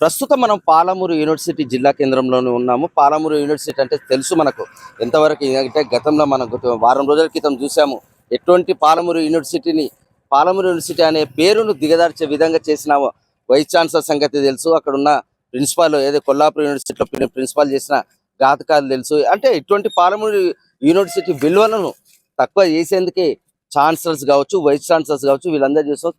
ప్రస్తుతం మనం పాలమూరు యూనివర్సిటీ జిల్లా కేంద్రంలోనే ఉన్నాము. పాలమూరు యూనివర్సిటీ అంటే తెలుసు మనకు ఎంతవరకు, అంటే గతంలో మనం వారం రోజుల క్రితం చూసాము ఎటువంటి పాలమూరు యూనివర్సిటీ అనే పేరును దిగదార్చే విధంగా చేసిన వైస్ ఛాన్సలర్ సంగతి తెలుసు. అక్కడ ఉన్న ప్రిన్సిపాల్ ఏదో కొల్లాపూర్ యూనివర్సిటీలో ప్రిన్సిపాల్ చేసిన ఘాతకాలు తెలుసు. అంటే ఇటువంటి పాలమూరు యూనివర్సిటీ విలువలను తక్కువ చేసేందుకే ఛాన్సలర్స్ కావచ్చు, వైస్ ఛాన్సలర్స్ కావచ్చు, వీళ్ళందరూ చేస్తూ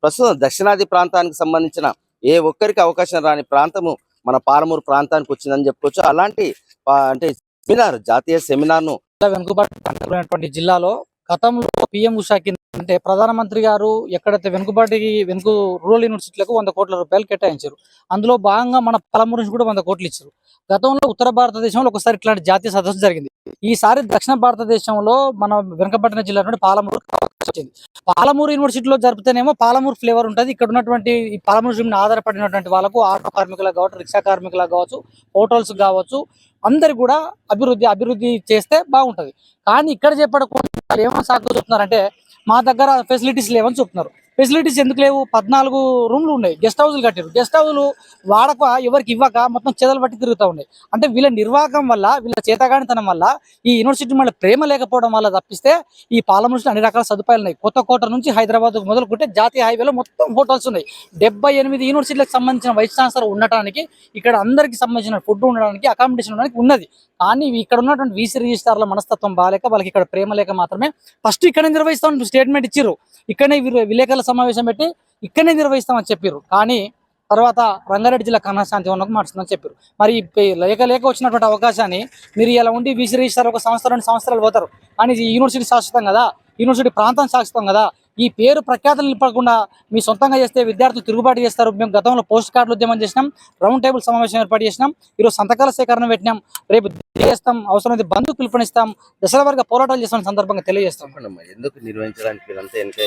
ప్రస్తుతం దక్షిణాది ప్రాంతానికి సంబంధించిన ఏ ఒక్కరికి అవకాశం రాని ప్రాంతము మన పాలమూరు ప్రాంతానికి వచ్చిందని చెప్పుకోవచ్చు. అలాంటి అంటే జాతీయ సెమినార్ను వెనుకబడినటువంటి జిల్లాలో గతంలో పిఎం ఉషా కింద అంటే ప్రధానమంత్రి గారు ఎక్కడైతే వెనుక రూరల్ యూనివర్సిటీలకు 100 కోట్ల రూపాయలు కేటాయించారు. అందులో భాగంగా మన పాలమూరు నుంచి కూడా 100 కోట్లు ఇచ్చారు. గతంలో ఉత్తర భారతదేశంలో ఒకసారి ఇట్లాంటి జాతీయ సదస్సు జరిగింది. ఈసారి దక్షిణ భారతదేశంలో మన వెనుకబడిన జిల్లా నుండి పాలమూరు వచ్చింది. పాలమూరు యూనివర్సిటీలో జరిపితేనేమో పాలమూరు ఫ్లేవర్ ఉంటుంది. ఇక్కడ ఉన్నటువంటి ఈ పాలమూరు ఆధారపడినటువంటి వాళ్ళకు ఆటో కార్మికులకు కావచ్చు, రిక్షా కార్మికులకు కావచ్చు, హోటల్స్ కావచ్చు, అందరు కూడా అభివృద్ధి చేస్తే బాగుంటది. కానీ ఇక్కడ చెప్పకుండా ఏమో సాకు చెప్తున్నారంటే మా దగ్గర ఫెసిలిటీస్ లేవని చెప్తున్నారు. ఫెసిలిటీస్ ఎందుకు లేవు? 14 రూమ్లు ఉన్నాయి, గెస్ట్ హౌస్లు కట్టారు. గెస్ట్ హౌస్లు వాడక ఎవరికి ఇవ్వక మొత్తం చెదలు పట్టి తిరుగుతూ ఉన్నాయి. అంటే వీళ్ళ నిర్వాహకం వల్ల, వీళ్ళ చేతగానితనం వల్ల, ఈ యూనివర్సిటీ మళ్ళీ ప్రేమ లేకపోవడం వల్ల తప్పిస్తే ఈ పాలమూరులో అన్ని రకాల సదుపాయాలు ఉన్నాయి. కొత్తకోట నుంచి హైదరాబాద్ మొదలుకుంటే జాతీయ హైవేలో మొత్తం హోటల్స్ ఉన్నాయి. 78 యూనివర్సిటీలకు సంబంధించిన వైస్ ఛాన్సలర్ ఉండటానికి, ఇక్కడ అందరికి సంబంధించిన ఫుడ్ ఉండడానికి, అకామిడేషన్ ఉండడానికి ఉన్నది. కానీ ఇక్కడ ఉన్నటువంటి వీసీ రిజిస్టార్ల మనస్తత్వం బాగాలేక, వాళ్ళకి ఇక్కడ ప్రేమ లేక మాత్రమే ఫస్ట్ ఇక్కడే నిర్వహిస్తామని స్టేట్మెంట్ ఇచ్చారు. ఇక్కడనే విలేకరుల సమావేశం పెట్టి ఇక్కడనే నిర్వహిస్తామని చెప్పారు. కానీ తర్వాత రంగారెడ్డి జిల్లా కన్నాశాంతి వనకు మార్చుందని చెప్పారు. మరి లేక వచ్చినటువంటి అవకాశాన్ని మీరు ఇలా ఉండి వీసీ రిజిస్టార్ ఒక సంవత్సరం 2 సంవత్సరాలు పోతారు. కానీ ఈ యూనివర్సిటీ శాశ్వతం కదా, యూనివర్సిటీ ప్రాంతం శాశ్వతం కదా. ఈ పేరు ప్రఖ్యాతలు నిలపకుండా మీ సొంతంగా చేస్తే విద్యార్థులు తిరుగుబాటు చేస్తారు. మేము గతంలో పోస్ట్ కార్డులు ఉద్యమం చేసినాం, రౌండ్ టేబుల్ సమావేశం ఏర్పాటు చేసినాం, ఈరోజు సంతకాల సేకరణ పెట్టినాం, రేపు చేస్తాం, అవసరమైతే బంధు పిలుపునిస్తాం, దశల వర్గ పోరాటాలు చేస్తున్న సందర్భంగా తెలియజేస్తాం. ఎందుకు నిర్వహించడానికి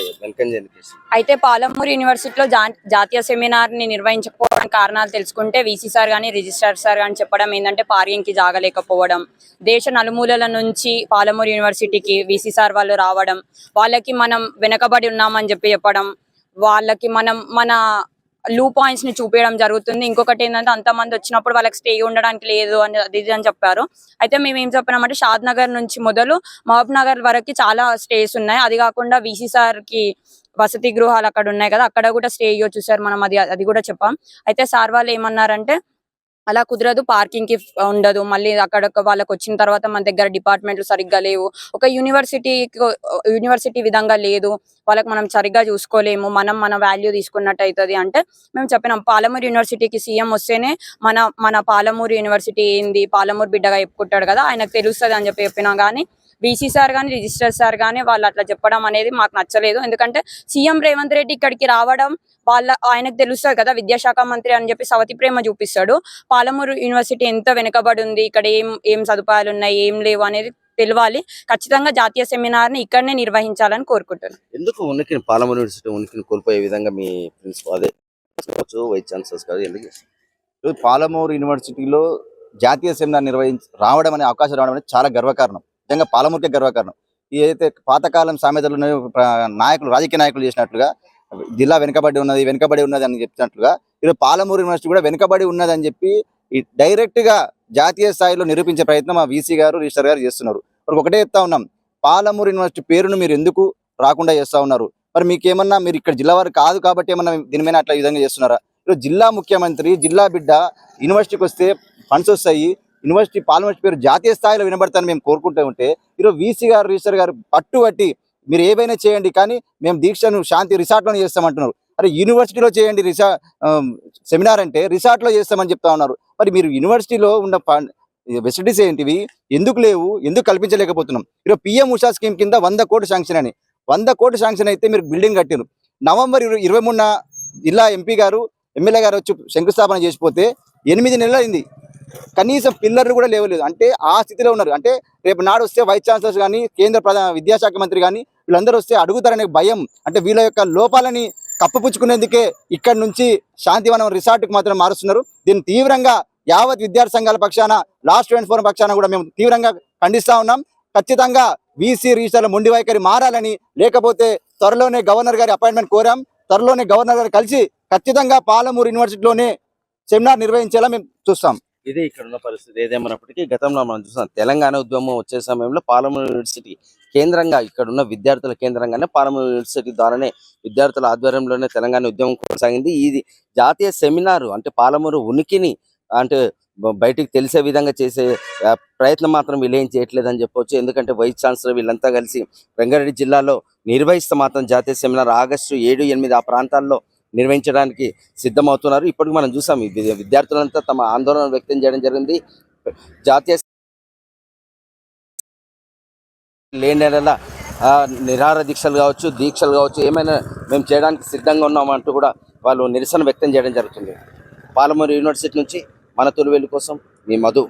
అయితే పాలమూరు యూనివర్సిటీలో జాతీయ సెమినార్ ని నిర్వహించకపోవడానికి కారణాలు తెలుసుకుంటే వీసీ సార్ గానీ రిజిస్ట్రార్ సార్ గానీ చెప్పడం ఏంటంటే పార్కింగ్ కి జాగలేకపోవడం, దేశ నలుమూలల నుంచి పాలమూరు యూనివర్సిటీకి వీసీ సార్ వాళ్ళు రావడం, వాళ్ళకి మనం వెనకబడి ఉన్నామని చెప్పడం, వాళ్ళకి మనం మన లూ పాయింట్స్ ని చూపించడం జరుగుతుంది. ఇంకొకటి ఏంటంటే అంతమంది వచ్చినప్పుడు వాళ్ళకి స్టే ఉండడానికి లేదు అని అది అని చెప్పారు. అయితే మేము ఏం చెప్పినామంటే షాద్ నగర్ నుంచి మొదలు మహబూబ్ నగర్ వరకు చాలా స్టేస్ ఉన్నాయి. అది కాకుండా వీసీ సార్ కి వసతి గృహాలు అక్కడ ఉన్నాయి కదా, అక్కడ కూడా స్టే ఇవ్వచ్చు సార్ మనం, అది కూడా చెప్పాం. అయితే సార్ వాళ్ళు ఏమన్నారంటే అలా కుదరదు, పార్కింగ్ కి ఉండదు, మళ్ళీ అక్కడ వాళ్ళకి వచ్చిన తర్వాత మన దగ్గర డిపార్ట్మెంట్లు సరిగ్గా లేవు, ఒక యూనివర్సిటీ విధంగా లేదు, వాళ్ళకి మనం సరిగ్గా చూసుకోలేము, మన వాల్యూ తీసుకున్నట్టు అవుతుంది. అంటే మేము చెప్పినాం పాలమూరు యూనివర్సిటీకి సీఎం వస్తేనే మన పాలమూరు యూనివర్సిటీ ఏంది, పాలమూరు బిడ్డగా చెప్పుకుంటాడు కదా, ఆయనకు తెలుస్తుంది అని చెప్పినాం. కానీ బీసీ సార్ కానీ రిజిస్టర్ సార్ కానీ వాళ్ళు అట్లా చెప్పడం అనేది మాకు నచ్చలేదు. ఎందుకంటే సీఎం రేవంత్ రెడ్డి ఇక్కడికి రావడం ఆయనకు తెలుస్తుంది కదా, విద్యాశాఖ మంత్రి అని చెప్పి సవతి ప్రేమ చూపిస్తాడు. పాలమూరు యూనివర్సిటీ ఎంత వెనుకబడి ఉంది, ఇక్కడ ఏం సదుపాయాలు ఉన్నాయి, ఏం లేవు అనేది తెలియాలి. ఖచ్చితంగా జాతీయ సెమినార్ ని ఇక్కడనే నిర్వహించాలని కోరుకుంటున్నాను. ఎందుకు పాలమూరు యూనివర్సిటీ ఉనికిని కోల్పోయే విధంగా మీ ప్రిన్సిపల్ వైస్ ఛాన్సలర్స్ కాదు ఎందుకు పాలమూరు యూనివర్సిటీలో జాతీయ సెమినార్ రావడం అనే అవకాశం రావడం అనేది చాలా గర్వకారణం. నిజంగా పాలమూరుకే గర్వకారణం. ఏదైతే పాతకాలం సామెతలు నాయకులు, రాజకీయ నాయకులు చేసినట్లుగా జిల్లా వెనుకబడి ఉన్నది అని చెప్పినట్లుగా ఈరోజు పాలమూరు యూనివర్సిటీ కూడా వెనుకబడి ఉన్నది అని చెప్పి డైరెక్ట్ గా జాతీయ స్థాయిలో నిరూపించే ప్రయత్నం మా వీసీ గారు, రిజిస్టర్ గారు చేస్తున్నారు. మరి ఒకటే చెప్తా ఉన్నాం, పాలమూరు యూనివర్సిటీ పేరును మీరు ఎందుకు రాకుండా చేస్తా ఉన్నారు? మరి మీకేమన్నా మీరు ఇక్కడ జిల్లా వారు కాదు కాబట్టి ఏమన్నా దీని మీద అట్లా విధంగా చేస్తున్నారా? ఈరోజు జిల్లా ముఖ్యమంత్రి, జిల్లా బిడ్డ యూనివర్సిటీకి వస్తే ఫండ్స్ వస్తాయి, యూనివర్సిటీ పాలమూరు పేరు జాతీయ స్థాయిలో వినబడతాను మేము కోరుకుంటూ ఉంటే ఈరోజు వీసీ గారు, రిజిస్టర్ గారు పట్టుబట్టి మీరు ఏవైనా చేయండి కానీ మేము దీక్షను శాంతి రిసార్ట్లోనే చేస్తామంటున్నారు. అరే యూనివర్సిటీలో చేయండి సెమినార్ అంటే రిసార్ట్లో చేస్తామని చెప్తా ఉన్నారు. మరి మీరు యూనివర్సిటీలో ఉన్న ఫెసిలిటీస్ ఏంటివి, ఎందుకు లేవు, ఎందుకు కల్పించలేకపోతున్నాం? ఈరోజు పిఎం ఉషా స్కీమ్ కింద 100 కోట్లు శాంక్షన్ అని, 100 కోట్లు శాంక్షన్ అయితే మీరు బిల్డింగ్ కట్టారు. నవంబర్ 23న జిల్లా ఎంపీ గారు, ఎమ్మెల్యే గారు వచ్చి శంకుస్థాపన చేసిపోతే 8 నెలలు అయింది, కనీసం పిల్లర్లు కూడా లేవలేదు. అంటే ఆ స్థితిలో ఉన్నారు. అంటే రేపు నాడు వస్తే వైస్ ఛాన్సలర్స్ కానీ, కేంద్ర విద్యాశాఖ మంత్రి కానీ వీళ్ళందరూ వస్తే అడుగుతారనే భయం, అంటే వీళ్ళ యొక్క లోపాలని కప్పుపుచ్చుకునేందుకే ఇక్కడ నుంచి శాంతివనం రిసార్ట్కి మాత్రం మారుస్తున్నారు. దీన్ని తీవ్రంగా యావత్ విద్యార్థి సంఘాల పక్షాన, లాస్ట్ స్టూడెంట్ ఫోరం పక్షాన కూడా మేము తీవ్రంగా ఖండిస్తా ఉన్నాం. ఖచ్చితంగా వీసీ రిజిస్టర్ల మొండి వైఖరి మారాలని, లేకపోతే త్వరలోనే గవర్నర్ గారి అపాయింట్మెంట్ కోరాం, త్వరలోనే గవర్నర్ గారు కలిసి ఖచ్చితంగా పాలమూరు యూనివర్సిటీలోనే సెమినార్ నిర్వహించేలా మేము చూస్తాం. ఇదే ఇక్కడ ఉన్న పరిస్థితి. ఏదేమైనప్పటికీ గతంలో మనం చూసాం తెలంగాణ ఉద్యమం వచ్చే సమయంలో పాలమూరు యూనివర్సిటీ కేంద్రంగా ఇక్కడ ఉన్న విద్యార్థుల కేంద్రంగానే పాలమూరు యూనివర్సిటీ ద్వారానే విద్యార్థుల ఆధ్వర్యంలోనే తెలంగాణ ఉద్యమం కొనసాగింది. ఇది జాతీయ సెమినార్ అంటే పాలమూరు ఉనికిని అంటే బయటికి తెలిసే విధంగా చేసే ప్రయత్నం మాత్రం వీళ్ళు ఏం చేయట్లేదని చెప్పొచ్చు. ఎందుకంటే వైస్ ఛాన్సలర్ వీళ్ళంతా కలిసి రంగారెడ్డి జిల్లాలో నిర్వహిస్తే మాత్రం జాతీయ సెమినార్ ఆగస్టు 7, 8 ఆ ప్రాంతాల్లో నిర్వహించడానికి సిద్ధమవుతున్నారు. ఇప్పటికి మనం చూసాం ఈ విద్యార్థులంతా తమ ఆందోళన వ్యక్తం చేయడం జరిగింది. జాతీయ లేనెల నిరాహార దీక్షలు కావచ్చు, దీక్షలు కావచ్చు, ఏమైనా మేము చేయడానికి సిద్ధంగా ఉన్నామంటూ కూడా వాళ్ళు నిరసన వ్యక్తం చేయడం జరుగుతుంది. పాలమూరు యూనివర్సిటీ నుంచి మన తొలివేలు కోసం మీ మధు.